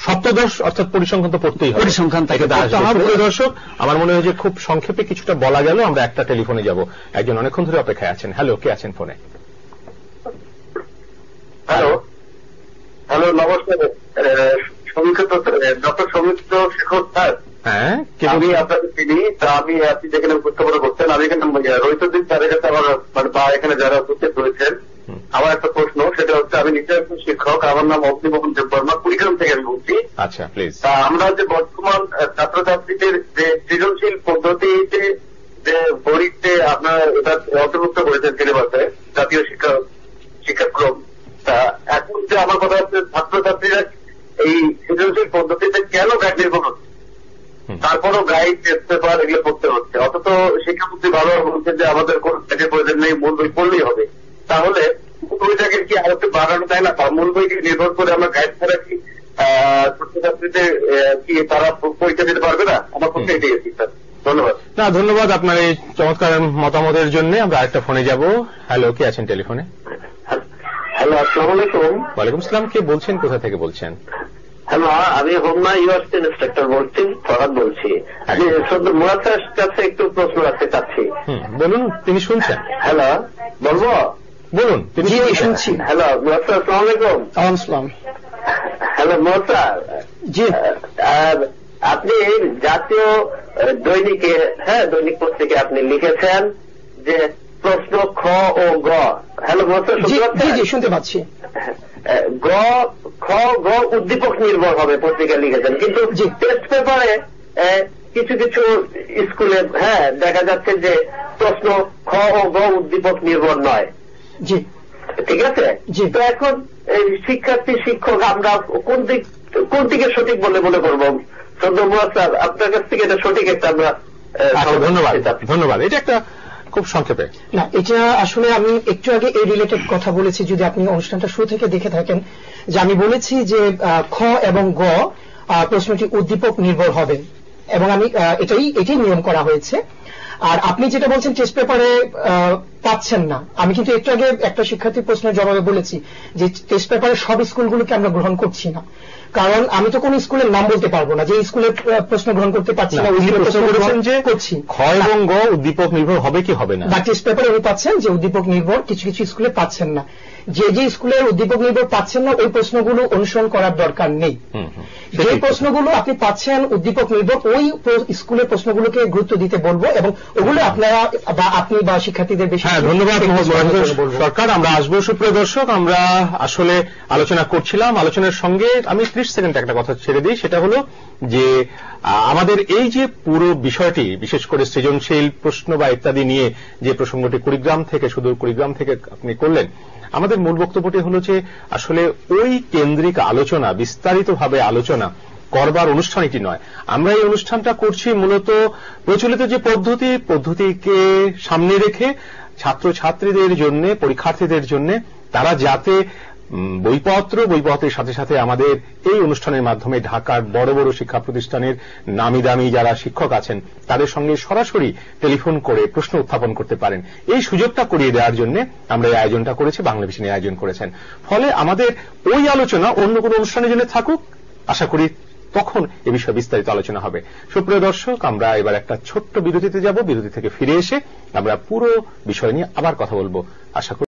সপ্তদশ অর্থাৎ পরিসংখ্যান তো পড়তেই হবে, পরিসংখ্যান থেকে দর্শক আমার মনে হয় যে খুব সংক্ষেপে কিছুটা বলা গেল। আমরা একটা টেলিফোনে যাব, একজন অনেকক্ষণ ধরে অপেক্ষায় আছেন। হ্যালো, কে আছেন ফোনে? হ্যালো হ্যালো, নমস্কার ডক্টর সৌমিত্র শেখর স্যার। হ্যাঁ, আমি আপনাকে চিনি। তা আপনি যেখানে উপস্থাপনা করছেন, আমি এখানে রৈতদ্দিন স্যারের কাছে আমার বা এখানে যারা উপস্থিত রয়েছেন, আমার একটা প্রশ্ন, সেটা হচ্ছে আমি নিজে একজন শিক্ষক, আমার নাম অগ্নিমোহন দেববর্মা, কুড়িগ্রাম থেকে আমি বলছি। আচ্ছা, প্লিজ। তা আমরা যে বর্তমান ছাত্রছাত্রীদের যে সৃজনশীল পদ্ধতিতে যে বইতে আপনার এটা অন্তর্ভুক্ত করেছেন সিলেবাসে, জাতীয় শিক্ষাক্রম, তা এখন যে আমার কথা হচ্ছে ছাত্রছাত্রীরা এই সৃজনশীল পদ্ধতিতে কেন গাইড নির্ভর হচ্ছে, তারপরও গাইড টেস্ট পেপার এগুলো পড়তে হচ্ছে, অথচ শিক্ষামন্ত্রী ভালোভাবে বলছেন যে আমাদের কোন গাইডের প্রয়োজন নেই, মূল বই পড়লেই হবে। তাহলে বইটাকে কি আরো একটু বাড়ানো যায় না? মূল বইকে নির্ভর করে আমরা গাইড ছাড়া কি ছাত্রছাত্রীদের কি তারা পরীক্ষা দিতে পারবে না? আমার পক্ষে এটাই আছে স্যার। ধন্যবাদ। না, ধন্যবাদ আপনার এই চমৎকার মতামতের জন্য। আমরা আরেকটা ফোনে যাব। হ্যালো, কে আছেন টেলিফোনে? হ্যালো, আসসালামু আলাইকুম। ওয়ালাইকুম আসসালাম। কে বলছেন, কোথা থেকে বলছেন? হ্যালো, আমি হোমনা ইউনিভার্সিটি ইন্সট্রাক্টর বলছি, ফরহাদ বলছি। আমি মুরাদ স্যারের কাছে একটু প্রশ্ন রাখতে চাচ্ছি। বলুন, তিনি শুনছেন। হ্যালো, বলবো? বলুন, তিনি শুনছি। হ্যালো মুরাদ স্যার, আসসালামু আলাইকুম। আসসালাম। Hello Murad sir. জি। আপনি জাতীয় দৈনিকে, দৈনিক পত্রিকায় আপনি লিখেছেন যে প্রশ্ন খ ও গ। হ্যালো মুরাদ স্যার, শুনতে পাচ্ছেন? জি, শুনতে পাচ্ছি। খ গ উদ্দীপক নির্ভর হবে পত্রিকায় লিখেছেন, কিন্তু টেস্ট পেপারে কিছু কিছু স্কুলে দেখা যাচ্ছে যে প্রশ্ন খ ও গ উদ্দীপক নির্ভর নয়। জি, ঠিক আছে। জি, তো এখন শিক্ষার্থী শিক্ষক আমরা কোন দিকে সঠিক বলে মনে করবো? মুরাদ স্যার, আপনার কাছ থেকে এটা সঠিক একটা আমরা ধন্যবাদ। এটা একটা খুব সংক্ষেপে। না, এটা আসলে আমি একটু আগে এই রিলেটেড কথা বলেছি, যদি আপনি অনুষ্ঠানটা শুরু থেকে দেখে থাকেন, যে আমি বলেছি যে খ এবং গ প্রশ্নটি উদ্দীপক নির্ভর হবে, এবং আমি এটাই নিয়ম করা হয়েছে। আর আপনি যেটা বলছেন টেস্ট পেপারে পাচ্ছেন না, আমি কিন্তু একটু আগে একটা শিক্ষার্থীর প্রশ্নের জবাবে বলেছি যে টেস্ট পেপারে সব স্কুলগুলোকে আমরা গ্রহণ করছি না, কারণ আমি তো কোন স্কুলের নাম বলতে পারবো না যে স্কুলের প্রশ্ন গ্রহণ করতে পারছি না। করছি খ এবং গ উদ্দীপক নির্ভর হবে কি হবে না, বা টেস্ট পেপারে উনি পাচ্ছেন যে উদ্দীপক নির্ভর, কিছু কিছু স্কুলে পাচ্ছেন না। যে স্কুলের উদ্দীপক নির্ভর পাচ্ছেন না, ওই প্রশ্নগুলো অনুসরণ করার দরকার নেই। যে প্রশ্নগুলো আপনি পাচ্ছেন উদ্দীপক নির্ভর, ওই স্কুলের প্রশ্নগুলোকে গুরুত্ব দিতে বলবো, এবং ওগুলো আপনারা বা আপনি বা শিক্ষার্থীদের বেশি। ধন্যবাদ সরকার। আমরা আসবো। সুপ্রিয় দর্শক, আমরা আসলে আলোচনা করছিলাম, আলোচনার সঙ্গে আমি 30 সেকেন্ড একটা কথা ছেড়ে দিই। সেটা হলো যে আমাদের এই যে পুরো বিষয়টি, বিশেষ করে সৃজনশীল প্রশ্ন বা ইত্যাদি নিয়ে যে প্রসঙ্গটি সুদূর কুড়িগ্রাম থেকে আপনি করলেন, আমাদের মূল বক্তব্যটি হলো যে আসলে ওই কেন্দ্রিক আলোচনা, বিস্তারিতভাবে আলোচনা করবার অনুষ্ঠান এটি নয়। আমরা এই অনুষ্ঠানটা করছি মূলত প্রচলিত যে পদ্ধতিকে সামনে রেখে ছাত্রছাত্রীদের জন্য, পরীক্ষার্থীদের জন্য, তারা যাতে বইপত্রের সাথে সাথে আমাদের এই অনুষ্ঠানের মাধ্যমে ঢাকার বড় বড় শিক্ষা প্রতিষ্ঠানের নামি দামি যারা শিক্ষক আছেন তাদের সঙ্গে সরাসরি টেলিফোন করে প্রশ্ন উত্থাপন করতে পারেন, এই সুযোগটা করিয়ে দেওয়ার জন্য আমরা এই আয়োজনটা করেছি, বাংলাভিশন এই আয়োজন করেছেন। ফলে আমাদের ওই আলোচনা অন্য কোনো অনুষ্ঠানের জন্য থাকুক, আশা করি তখন এ বিষয়ে বিস্তারিত আলোচনা হবে। সুপ্রিয় দর্শক, আমরা এবার একটা ছোট্ট বিরতিতে যাব। বিরতি থেকে ফিরে এসে আমরা পুরো বিষয় নিয়ে আবার কথা বলবো, আশা করি।